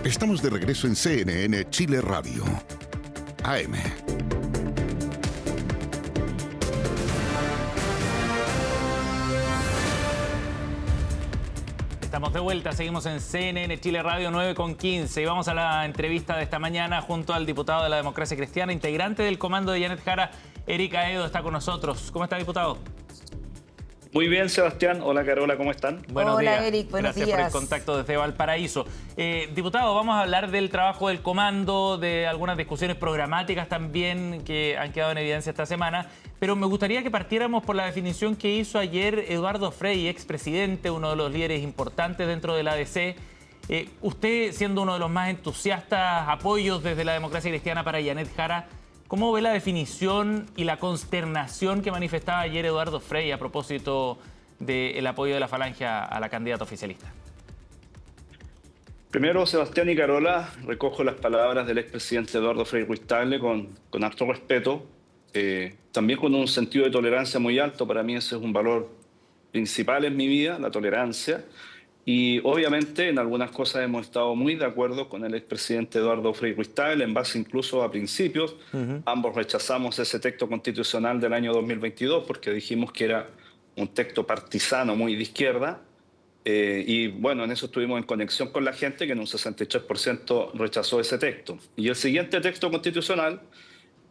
Estamos de regreso en CNN Chile Radio. AM. Estamos de vuelta, seguimos en CNN Chile Radio 9:15 y vamos a la entrevista de esta mañana junto al diputado de la Democracia Cristiana, integrante del comando de Janet Jara, Eric Aedo, está con nosotros. ¿Cómo está, diputado? Muy bien, Sebastián. Hola, Carola, ¿cómo están? Buenos días. Hola, Eric, buenos días. Gracias por el contacto desde Valparaíso. Diputado, vamos a hablar del trabajo del comando, de algunas discusiones programáticas también que han quedado en evidencia esta semana, pero me gustaría que partiéramos por la definición que hizo ayer Eduardo Frei, expresidente, uno de los líderes importantes dentro de la ADC. Usted, siendo uno de los más entusiastas apoyos desde la Democracia Cristiana para Janet Jara, ¿cómo ve la definición y la consternación que manifestaba ayer Eduardo Frei a propósito del apoyo de la Falange a la candidata oficialista? Primero, Sebastián y Carola, recojo las palabras del expresidente Eduardo Frei Ruiz-Tagle con harto respeto, también con un sentido de tolerancia muy alto. Para mí ese es un valor principal en mi vida, la tolerancia. Y obviamente en algunas cosas hemos estado muy de acuerdo con el expresidente Eduardo Frei Ruiz-Tagle, en base incluso a principios. Ambos rechazamos ese texto constitucional del año 2022 porque dijimos que era un texto partisano muy de izquierda. Y bueno, en eso estuvimos en conexión con la gente, que en un 63% rechazó ese texto. Y el siguiente texto constitucional,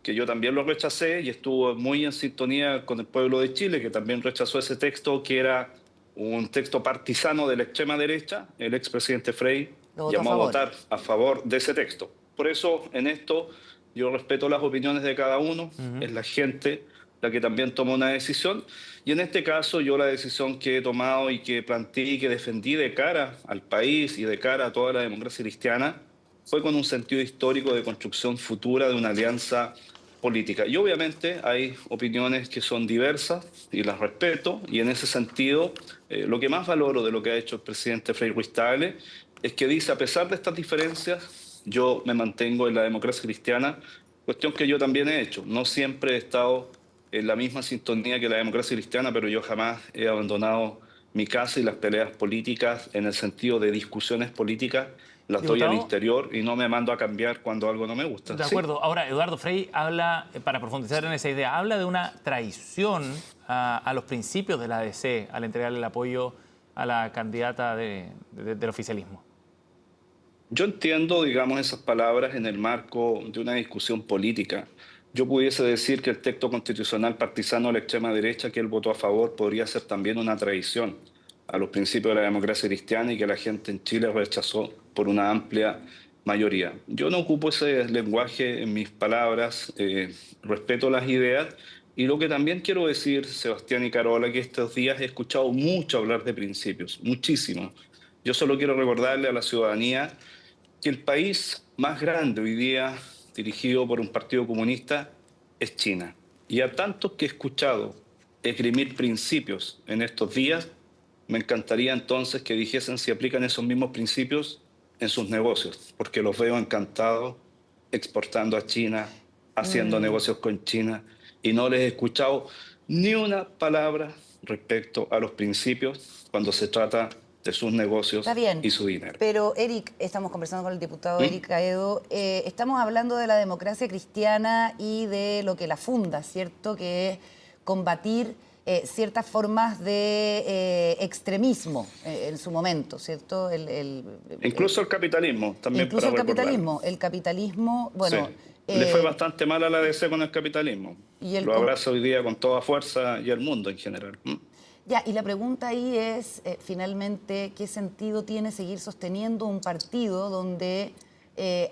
que yo también lo rechacé y estuvo muy en sintonía con el pueblo de Chile, que también rechazó ese texto, que era un texto partisano de la extrema derecha. El expresidente Frei llamó a votar a favor de ese texto. Por eso, en esto, yo respeto las opiniones de cada uno. Es la gente la que también tomó una decisión. Y en este caso, yo la decisión que he tomado y que planteé y que defendí de cara al país y de cara a toda la democracia cristiana fue con un sentido histórico de construcción futura de una alianza política. Y obviamente hay opiniones que son diversas y las respeto, y en ese sentido lo que más valoro de lo que ha hecho el presidente Frei Ruiz-Tagle es que dice: a pesar de estas diferencias, yo me mantengo en la democracia cristiana, cuestión que yo también he hecho. No siempre he estado en la misma sintonía que la democracia cristiana, pero yo jamás he abandonado mi casa y las peleas políticas en el sentido de discusiones políticas. Las doy al interior y no me mando a cambiar cuando algo no me gusta. De acuerdo. ¿Sí? Ahora, Eduardo Frei habla, para profundizar en esa idea, habla de una traición a los principios de la ADC al entregarle el apoyo a la candidata del oficialismo. Yo entiendo, digamos, esas palabras en el marco de una discusión política. Yo pudiese decir que el texto constitucional partisano de la extrema derecha que él votó a favor podría ser también una traición a los principios de la democracia cristiana y que la gente en Chile rechazó por una amplia mayoría. Yo no ocupo ese lenguaje en mis palabras, respeto las ideas, y lo que también quiero decir, Sebastián y Carola, que estos días he escuchado mucho hablar de principios, muchísimo. Yo solo quiero recordarle a la ciudadanía que el país más grande hoy día, dirigido por un partido comunista, es China. Y a tantos que he escuchado esgrimir principios en estos días, me encantaría entonces que dijesen si aplican esos mismos principios en sus negocios, porque los veo encantados exportando a China, haciendo negocios con China, y no les he escuchado ni una palabra respecto a los principios cuando se trata de sus negocios y su dinero. Pero, Eric, estamos conversando con el diputado Eric Aedo, estamos hablando de la democracia cristiana y de lo que la funda, ¿cierto? Que es combatir ciertas formas de extremismo en su momento, ¿cierto? Incluso el capitalismo, también. Incluso el capitalismo. El capitalismo, bueno... Sí. Le fue bastante mal a la ADC con el capitalismo. Lo abraza hoy día con toda fuerza y el mundo en general. Ya, y la pregunta ahí es, finalmente, ¿qué sentido tiene seguir sosteniendo un partido donde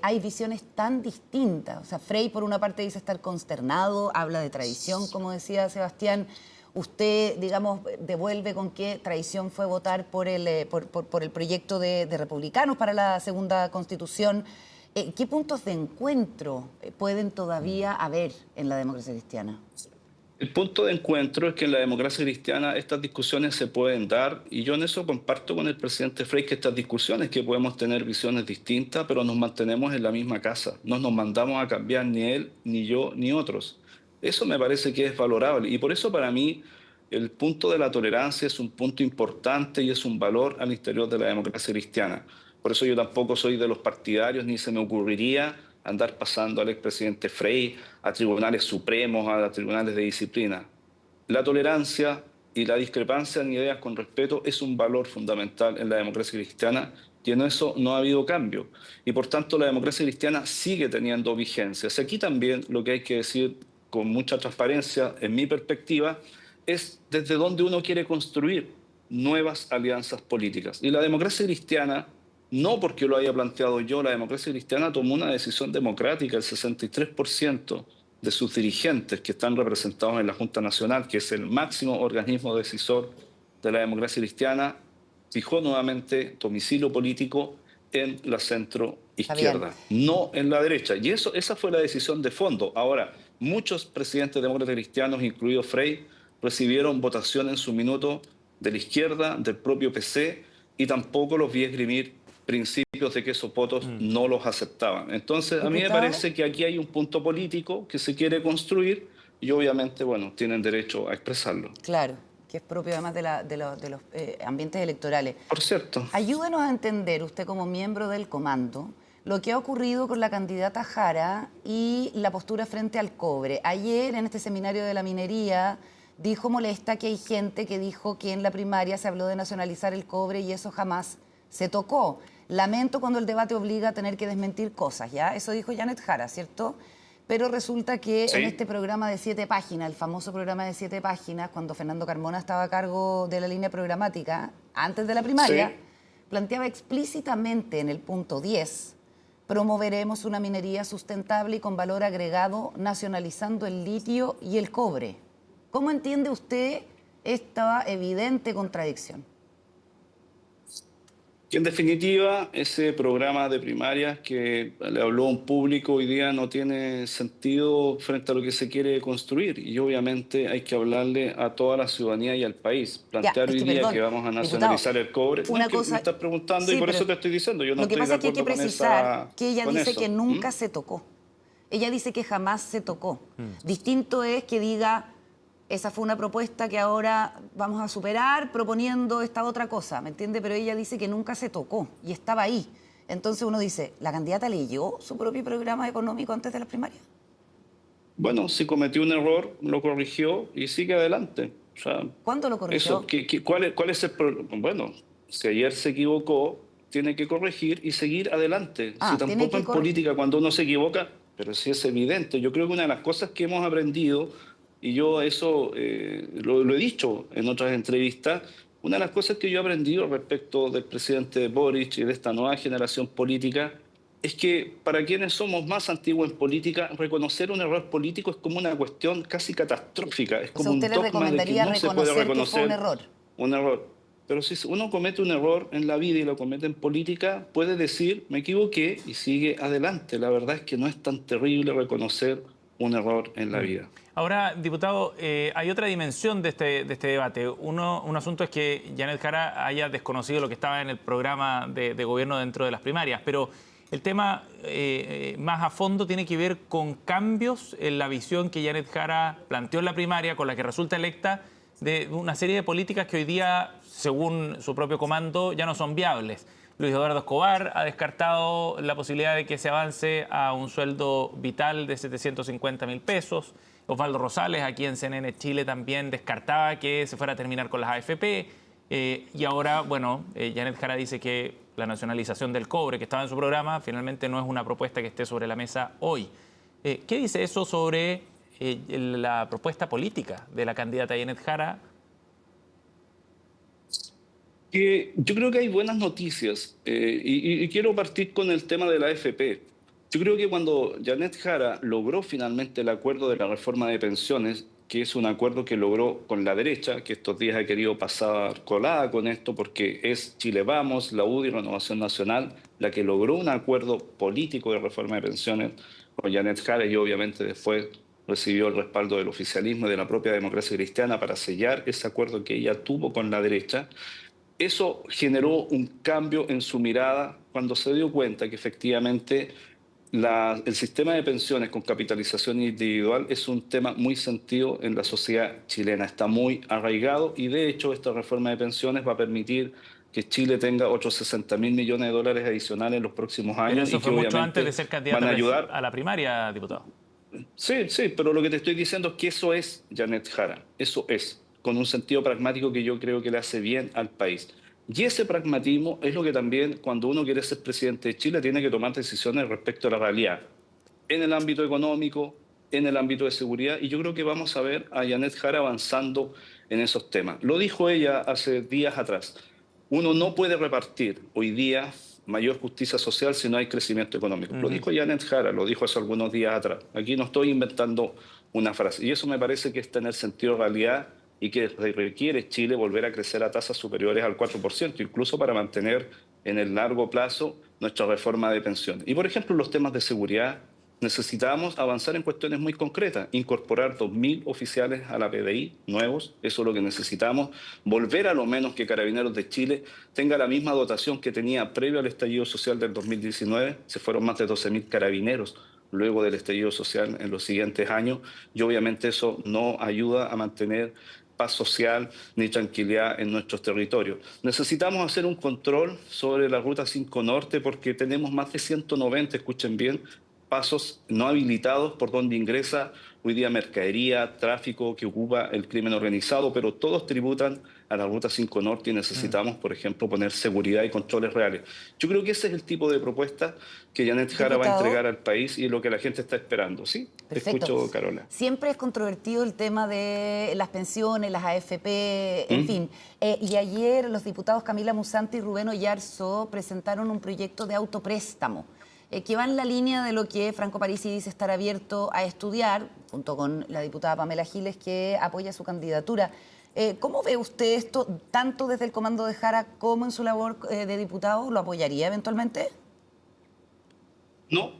hay visiones tan distintas? O sea, Frei, por una parte, dice estar consternado, habla de traición, como decía Sebastián. Usted, digamos, devuelve con qué traición fue votar por el proyecto de republicanos para la segunda Constitución. ¿Qué puntos de encuentro pueden todavía haber en la democracia cristiana? El punto de encuentro es que en la democracia cristiana estas discusiones se pueden dar, y yo en eso comparto con el presidente Frei que estas discusiones, que podemos tener visiones distintas, pero nos mantenemos en la misma casa, no nos mandamos a cambiar ni él, ni yo, ni otros. Eso me parece que es valorable, y por eso para mí el punto de la tolerancia es un punto importante y es un valor al interior de la democracia cristiana. Por eso yo tampoco soy de los partidarios, ni se me ocurriría andar pasando al expresidente Frei a tribunales supremos, a tribunales de disciplina. La tolerancia y la discrepancia en ideas con respeto es un valor fundamental en la democracia cristiana y en eso no ha habido cambio. Y por tanto la democracia cristiana sigue teniendo vigencia. Aquí también lo que hay que decir con mucha transparencia, en mi perspectiva, es desde dónde uno quiere construir nuevas alianzas políticas. Y la democracia cristiana, no porque lo haya planteado yo, la democracia cristiana tomó una decisión democrática. El 63% de sus dirigentes que están representados en la Junta Nacional, que es el máximo organismo decisor de la democracia cristiana, fijó nuevamente domicilio político en la centro izquierda, no en la derecha. Y esa fue la decisión de fondo. Ahora, muchos presidentes demócratas cristianos, incluido Frei, recibieron votación en su minuto de la izquierda, del propio PC, y tampoco los vi esgrimir principios de que esos votos no los aceptaban. Entonces, a mí me parece que aquí hay un punto político que se quiere construir y obviamente, bueno, tienen derecho a expresarlo. Claro, que es propio además de los ambientes electorales. Por cierto. Ayúdenos a entender, usted como miembro del comando, lo que ha ocurrido con la candidata Jara y la postura frente al cobre. Ayer, en este seminario de la minería, dijo molesta que hay gente que dijo que en la primaria se habló de nacionalizar el cobre y eso jamás se tocó. Lamento cuando el debate obliga a tener que desmentir cosas, ¿ya? Eso dijo Janet Jara, ¿cierto? Pero resulta que en este programa de 7 páginas, el famoso programa de 7 páginas, cuando Fernando Carmona estaba a cargo de la línea programática, antes de la primaria, planteaba explícitamente en el punto 10, promoveremos una minería sustentable y con valor agregado, nacionalizando el litio y el cobre. ¿Cómo entiende usted esta evidente contradicción? Que en definitiva, ese programa de primarias que le habló a un público hoy día no tiene sentido frente a lo que se quiere construir. Y obviamente hay que hablarle a toda la ciudadanía y al país. Plantear hoy día que vamos a nacionalizar el cobre. Una cosa, me estás preguntando y por eso te estoy diciendo. Yo no lo que pasa es que hay que precisar que ella dice eso. que nunca se tocó. Ella dice que jamás se tocó. Distinto es que diga... Esa fue una propuesta que ahora vamos a superar proponiendo esta otra cosa, ¿me entiende? Pero ella dice que nunca se tocó y estaba ahí. Entonces uno dice, ¿la candidata leyó su propio programa económico antes de las primarias? Bueno, si cometió un error, lo corrigió y sigue adelante. O sea, ¿cuándo lo corrigió? ¿Cuál es el problema? Bueno, si ayer se equivocó, tiene que corregir y seguir adelante. Si tampoco en política, cuando uno se equivoca, pero sí es evidente. Yo creo que una de las cosas que hemos aprendido... Y yo eso lo he dicho en otras entrevistas, una de las cosas que yo he aprendido respecto del presidente Boric y de esta nueva generación política es que para quienes somos más antiguos en política, reconocer un error político es como una cuestión casi catastrófica. Es como un dogma de que no se puede reconocer un error. Pero si uno comete un error en la vida y lo comete en política, puede decir, me equivoqué y sigue adelante. La verdad es que no es tan terrible reconocer un error en la vida. Ahora, diputado, hay otra dimensión de este debate. Un asunto es que Janet Jara haya desconocido lo que estaba en el programa de gobierno dentro de las primarias, pero el tema más a fondo tiene que ver con cambios en la visión que Janet Jara planteó en la primaria, con la que resulta electa, de una serie de políticas que hoy día, según su propio comando, ya no son viables. Luis Eduardo Escobar ha descartado la posibilidad de que se avance a un sueldo vital de 750.000 pesos. Osvaldo Rosales, aquí en CNN Chile, también descartaba que se fuera a terminar con las AFP. Y ahora, bueno, Janet Jara dice que la nacionalización del cobre, que estaba en su programa, finalmente no es una propuesta que esté sobre la mesa hoy. ¿Qué dice eso sobre la propuesta política de la candidata Janet Jara? Yo creo que hay buenas noticias y quiero partir con el tema de la AFP. Yo creo que cuando Janet Jara logró finalmente el acuerdo de la reforma de pensiones, que es un acuerdo que logró con la derecha, que estos días ha querido pasar colada con esto porque es Chile Vamos, la UDI, Renovación Nacional, la que logró un acuerdo político de reforma de pensiones con Janet Jara y obviamente después recibió el respaldo del oficialismo y de la propia democracia cristiana para sellar ese acuerdo que ella tuvo con la derecha. Eso generó un cambio en su mirada cuando se dio cuenta que efectivamente el sistema de pensiones con capitalización individual es un tema muy sentido en la sociedad chilena, está muy arraigado y de hecho esta reforma de pensiones va a permitir que Chile tenga otros 60.000 millones de dólares adicionales en los próximos años. Pero eso y que fue mucho obviamente antes de ser candidato van a ayudar. a la primaria, diputado. Sí, sí, pero lo que te estoy diciendo es que eso es Janet Jara, eso es, con un sentido pragmático que yo creo que le hace bien al país. Y ese pragmatismo es lo que también, cuando uno quiere ser presidente de Chile, tiene que tomar decisiones respecto a la realidad, en el ámbito económico, en el ámbito de seguridad, y yo creo que vamos a ver a Janet Jara avanzando en esos temas. Lo dijo ella hace días atrás. Uno no puede repartir hoy día mayor justicia social si no hay crecimiento económico. Lo dijo Janet Jara, lo dijo hace algunos días atrás. Aquí no estoy inventando una frase. Y eso me parece que es tener sentido de realidad y que requiere Chile volver a crecer a tasas superiores al 4%, incluso para mantener en el largo plazo nuestra reforma de pensiones. Y, por ejemplo, los temas de seguridad, necesitamos avanzar en cuestiones muy concretas, incorporar 2.000 oficiales a la PDI nuevos, eso es lo que necesitamos, volver a lo menos que Carabineros de Chile tenga la misma dotación que tenía previo al estallido social del 2019, se fueron más de 12.000 carabineros luego del estallido social en los siguientes años, y obviamente eso no ayuda a mantener paz social ni tranquilidad en nuestros territorios. Necesitamos hacer un control sobre la Ruta 5 Norte porque tenemos más de 190, escuchen bien, pasos no habilitados por donde ingresa hoy día mercadería, tráfico que ocupa el crimen organizado, pero todos tributan a la Ruta 5 Norte y necesitamos, por ejemplo, poner seguridad y controles reales. Yo creo que ese es el tipo de propuesta que Janet Jara va a entregar al país y lo que la gente está esperando. ¿Sí? Perfecto. Te escucho, Carola. Siempre es controvertido el tema de las pensiones, las AFP, en fin. Y ayer los diputados Camila Musante y Rubén Oyarzo presentaron un proyecto de autopréstamo que va en la línea de lo que Franco Parisi dice estar abierto a estudiar, junto con la diputada Pamela Giles, que apoya su candidatura. ¿Cómo ve usted esto, tanto desde el comando de Jara como en su labor de diputado? ¿Lo apoyaría eventualmente? No,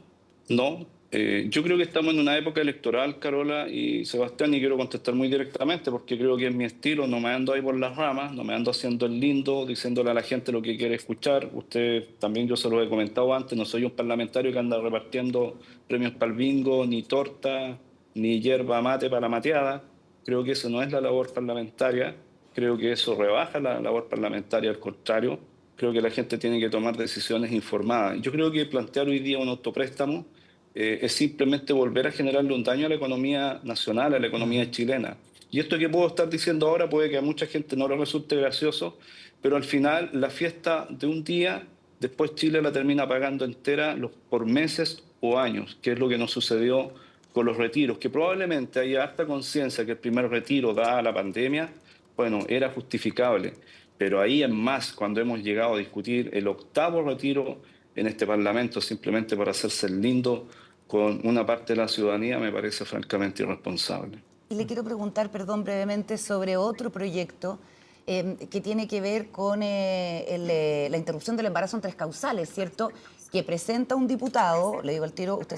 no. Yo creo que estamos en una época electoral, Carola y Sebastián, y quiero contestar muy directamente porque creo que es mi estilo, no me ando ahí por las ramas, no me ando haciendo el lindo, diciéndole a la gente lo que quiere escuchar. Usted también, yo se lo he comentado antes, no soy un parlamentario que anda repartiendo premios para el bingo, ni torta, ni yerba mate para la mateada. Creo que eso no es la labor parlamentaria, creo que eso rebaja la labor parlamentaria, al contrario, creo que la gente tiene que tomar decisiones informadas. Yo creo que plantear hoy día un autopréstamo es simplemente volver a generarle un daño a la economía nacional, a la economía chilena. Y esto que puedo estar diciendo ahora puede que a mucha gente no le resulte gracioso, pero al final la fiesta de un día, después Chile la termina pagando entera por meses o años, que es lo que nos sucedió con los retiros, que probablemente haya harta conciencia que el primer retiro, dada la pandemia, bueno, era justificable, pero ahí en más, cuando hemos llegado a discutir el 8º retiro en este Parlamento simplemente para hacerse el lindo con una parte de la ciudadanía, me parece francamente irresponsable. Y le quiero preguntar, perdón, brevemente sobre otro proyecto que tiene que ver con la interrupción del embarazo en 3 causales, ¿cierto? Que presenta un diputado, le digo al tiro, usted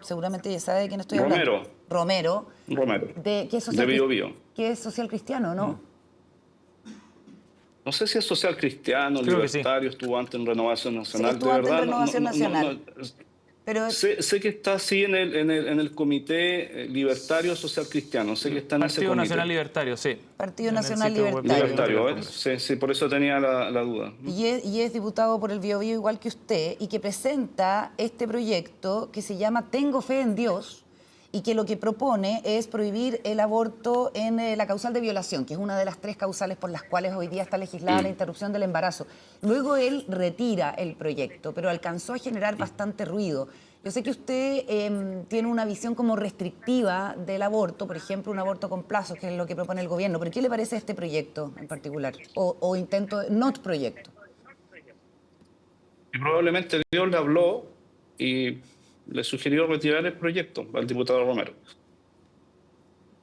seguramente ya sabe de quién estoy hablando. Romero. ¿De qué social, de Bío Bío. Que es social cristiano, ¿no? No sé si es social cristiano, creo libertario, estuvo antes en Renovación Nacional. Sí, estuvo antes en Renovación Nacional. Pero sé que está así en el comité libertario social cristiano. Sé que está en ese Partido comité. Nacional Libertario, sí. Partido Nacional Libertario. Sí, por eso tenía la duda. Y es diputado por el Biobío igual que usted y que presenta este proyecto que se llama Tengo Fe en Dios y que lo que propone es prohibir el aborto en la causal de violación, que es una de las 3 causales por las cuales hoy día está legislada la interrupción del embarazo. Luego él retira el proyecto, pero alcanzó a generar bastante ruido. Yo sé que usted tiene una visión como restrictiva del aborto, por ejemplo, un aborto con plazos, que es lo que propone el gobierno, pero ¿qué le parece este proyecto en particular? O intento, no proyecto. Y probablemente Dios le habló y le sugirió retirar el proyecto al diputado Romero.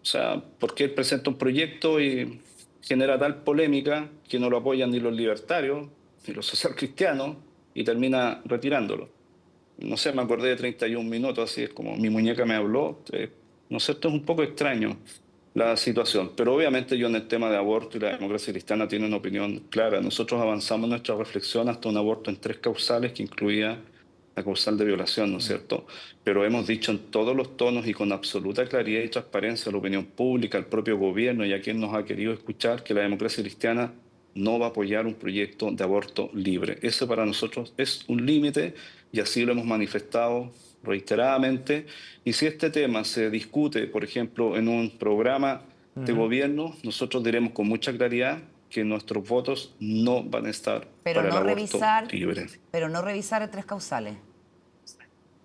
O sea, porque él presenta un proyecto y genera tal polémica que no lo apoyan ni los libertarios ni los socialcristianos y termina retirándolo. No sé, me acordé de 31 minutos, así es como mi muñeca me habló. No sé, esto es un poco extraño la situación, pero obviamente yo en el tema de aborto y la democracia cristiana tiene una opinión clara. Nosotros avanzamos nuestra reflexión hasta un aborto en 3 causales que incluía la causal de violación, ¿no es cierto? Pero hemos dicho en todos los tonos y con absoluta claridad y transparencia a la opinión pública, al propio gobierno y a quien nos ha querido escuchar que la democracia cristiana no va a apoyar un proyecto de aborto libre. Ese para nosotros es un límite y así lo hemos manifestado reiteradamente. Y si este tema se discute, por ejemplo, en un programa de gobierno, nosotros diremos con mucha claridad que nuestros votos no van a estar para el aborto libre. Pero no revisar 3 causales.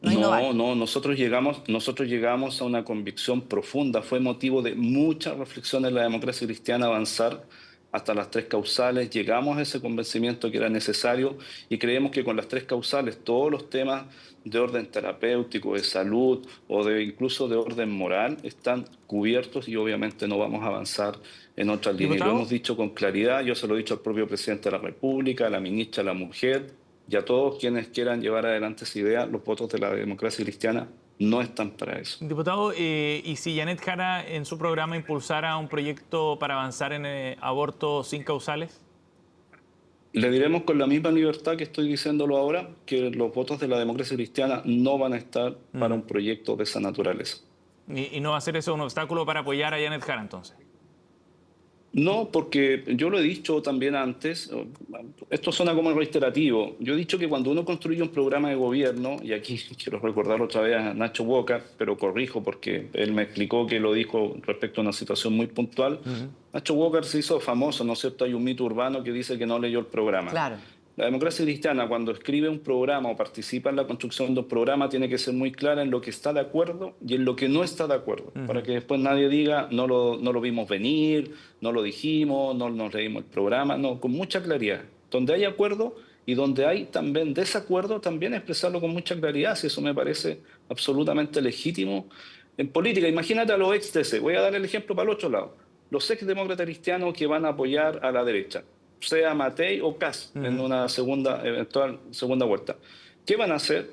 No, nosotros llegamos a una convicción profunda. Fue motivo de mucha reflexión en la democracia cristiana avanzar hasta las 3 causales. Llegamos a ese convencimiento que era necesario y creemos que con las 3 causales todos los temas de orden terapéutico, de salud o incluso de orden moral están cubiertos y obviamente no vamos a avanzar en otras líneas. Lo hemos dicho con claridad, yo se lo he dicho al propio presidente de la República, a la ministra de la Mujer, y a todos quienes quieran llevar adelante esa idea. Los votos de la democracia cristiana no están para eso. Diputado, ¿y si Janet Jara en su programa impulsara un proyecto para avanzar en aborto sin causales? Le diremos con la misma libertad que estoy diciéndolo ahora, que los votos de la democracia cristiana no van a estar para un proyecto de esa naturaleza. ¿Y no va a ser eso un obstáculo para apoyar a Janet Jara entonces? No, porque yo lo he dicho también antes, esto suena como reiterativo. Yo he dicho que cuando uno construye un programa de gobierno, y aquí quiero recordar otra vez a Nacho Walker, pero corrijo porque él me explicó que lo dijo respecto a una situación muy puntual. Nacho Walker se hizo famoso, ¿no es cierto? Hay un mito urbano que dice que no leyó el programa. Claro. La democracia cristiana, cuando escribe un programa o participa en la construcción de un programa, tiene que ser muy clara en lo que está de acuerdo y en lo que no está de acuerdo, para que después nadie diga, no lo vimos venir, no lo dijimos, no nos leímos el programa. No, con mucha claridad. Donde hay acuerdo y donde hay también desacuerdo, también expresarlo con mucha claridad, si eso me parece absolutamente legítimo en política. Imagínate a los ex TC, voy a dar el ejemplo para el otro lado, los ex demócratas cristianos que van a apoyar a la derecha, sea Matei o Kast en una eventual segunda vuelta. ¿Qué van a hacer?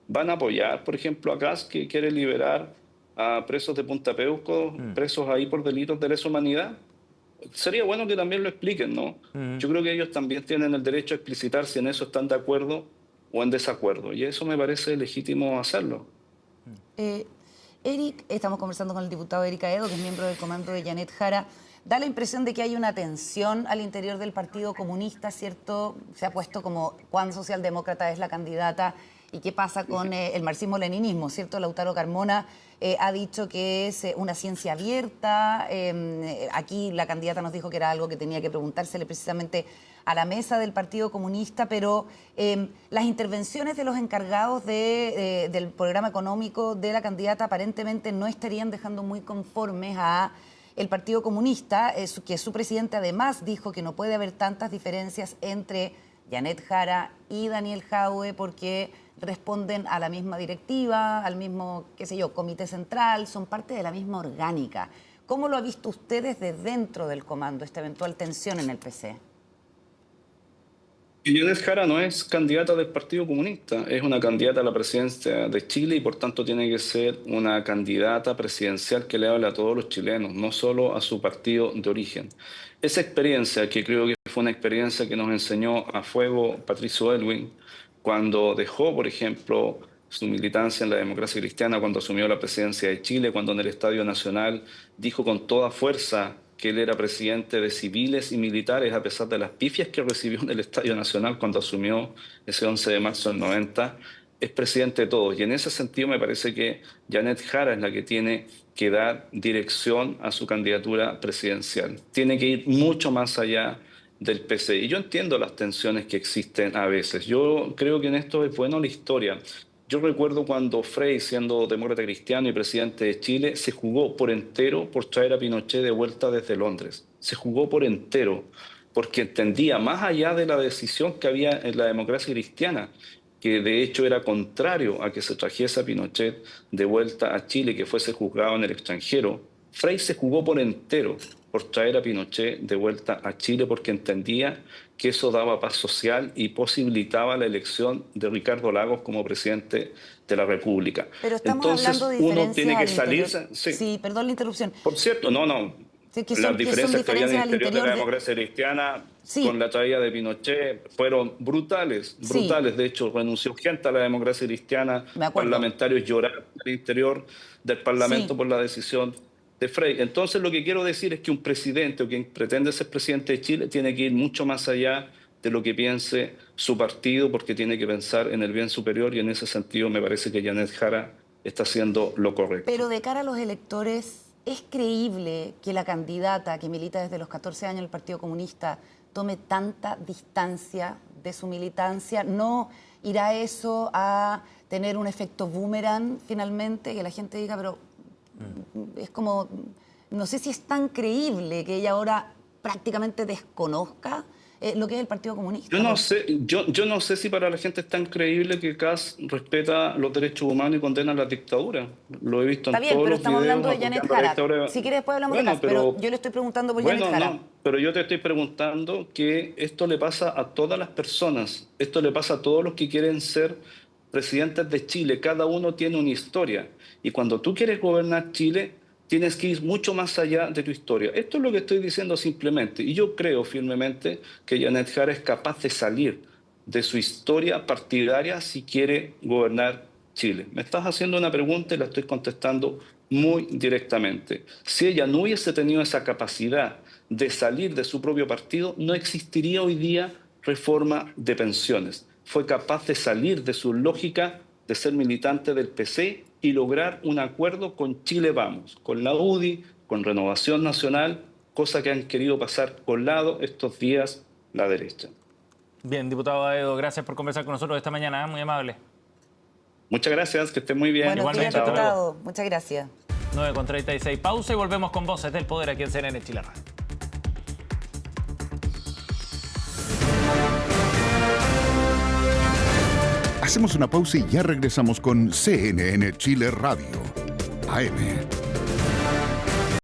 ¿Van a apoyar, por ejemplo, a Kast, que quiere liberar a presos de Punta Peuco, presos ahí por delitos de lesa humanidad? Sería bueno que también lo expliquen, ¿no? Yo creo que ellos también tienen el derecho a explicitar si en eso están de acuerdo o en desacuerdo, y eso me parece legítimo hacerlo. Eric, estamos conversando con el diputado Eric Aedo, que es miembro del comando de Janet Jara. Da la impresión de que hay una tensión al interior del Partido Comunista, ¿cierto? Se ha puesto como cuán socialdemócrata es la candidata y qué pasa con el marxismo-leninismo, ¿cierto? Lautaro Carmona ha dicho que es una ciencia abierta. Aquí la candidata nos dijo que era algo que tenía que preguntársele precisamente a la mesa del Partido Comunista, pero las intervenciones de los encargados del programa económico de la candidata aparentemente no estarían dejando muy conformes a el Partido Comunista, que su presidente además dijo que no puede haber tantas diferencias entre Janet Jara y Daniel Jadue porque responden a la misma directiva, al mismo, qué sé yo, comité central, son parte de la misma orgánica. ¿Cómo lo ha visto usted desde dentro del comando, esta eventual tensión en el PC? Y Janet Jara no es candidata del Partido Comunista, es una candidata a la presidencia de Chile y por tanto tiene que ser una candidata presidencial que le hable a todos los chilenos, no solo a su partido de origen. Esa experiencia, que creo que fue una experiencia que nos enseñó a fuego Patricio Aylwin, cuando dejó, por ejemplo, su militancia en la democracia cristiana, cuando asumió la presidencia de Chile, cuando en el Estadio Nacional dijo con toda fuerza que él era presidente de civiles y militares, a pesar de las pifias que recibió en el Estadio Nacional cuando asumió ese 11 de marzo del 90, es presidente de todos. Y en ese sentido me parece que Janet Jara es la que tiene que dar dirección a su candidatura presidencial. Tiene que ir mucho más allá del PC. Y yo entiendo las tensiones que existen a veces. Yo creo que en esto es bueno la historia. Yo recuerdo cuando Frei, siendo demócrata cristiano y presidente de Chile, se jugó por entero por traer a Pinochet de vuelta desde Londres. Se jugó por entero, porque entendía, más allá de la decisión que había en la democracia cristiana, que de hecho era contrario a que se trajese a Pinochet de vuelta a Chile, que fuese juzgado en el extranjero, Frei se jugó por entero por traer a Pinochet de vuelta a Chile porque entendía que eso daba paz social y posibilitaba la elección de Ricardo Lagos como presidente de la República. Pero estamos entonces hablando de uno tiene que diferencias salirse. Sí, perdón la interrupción. Por cierto, Sí, las diferencias que había en el interior de la de... democracia cristiana Sí. con la traída de Pinochet fueron brutales. Sí. De hecho, renunció gente a la democracia cristiana, Me acuerdo. parlamentarios lloraron al interior del Parlamento Sí. por la decisión de Frei. Entonces lo que quiero decir es que un presidente o quien pretende ser presidente de Chile tiene que ir mucho más allá de lo que piense su partido, porque tiene que pensar en el bien superior, y en ese sentido me parece que Janet Jara está haciendo lo correcto. Pero de cara a los electores, ¿es creíble que la candidata que milita desde los 14 años en el Partido Comunista tome tanta distancia de su militancia? ¿No irá eso a tener un efecto boomerang finalmente? Que la gente diga, pero es como, no sé si es tan creíble que ella ahora prácticamente desconozca lo que es el Partido Comunista. Yo no sé si para la gente es tan creíble que Kast respeta los derechos humanos y condena las dictaduras. Lo he visto en todos los videos. Está bien, pero estamos hablando de Janet Jara. Si quieres después hablamos de Kast, pero yo le estoy preguntando por Janet Jara. No, pero yo te estoy preguntando que esto le pasa a todas las personas, esto le pasa a todos los que quieren ser presidentes de Chile. Cada uno tiene una historia, y cuando tú quieres gobernar Chile, tienes que ir mucho más allá de tu historia. Esto es lo que estoy diciendo simplemente. Y yo creo firmemente que Janet Jara es capaz de salir de su historia partidaria si quiere gobernar Chile. Me estás haciendo una pregunta y la estoy contestando muy directamente. Si ella no hubiese tenido esa capacidad de salir de su propio partido, no existiría hoy día reforma de pensiones. Fue capaz de salir de su lógica de ser militante del PC y lograr un acuerdo con Chile Vamos, con la UDI, con Renovación Nacional, cosa que han querido pasar colado estos días la derecha. Bien, diputado Aedo, gracias por conversar con nosotros esta mañana, muy amable. Muchas gracias, que estén muy bien. Buenos días, diputado. Muchas gracias. 9:36, pausa y volvemos con Voces del Poder aquí en CNN Chile Radio. Hacemos una pausa y ya regresamos con CNN Chile Radio, AM.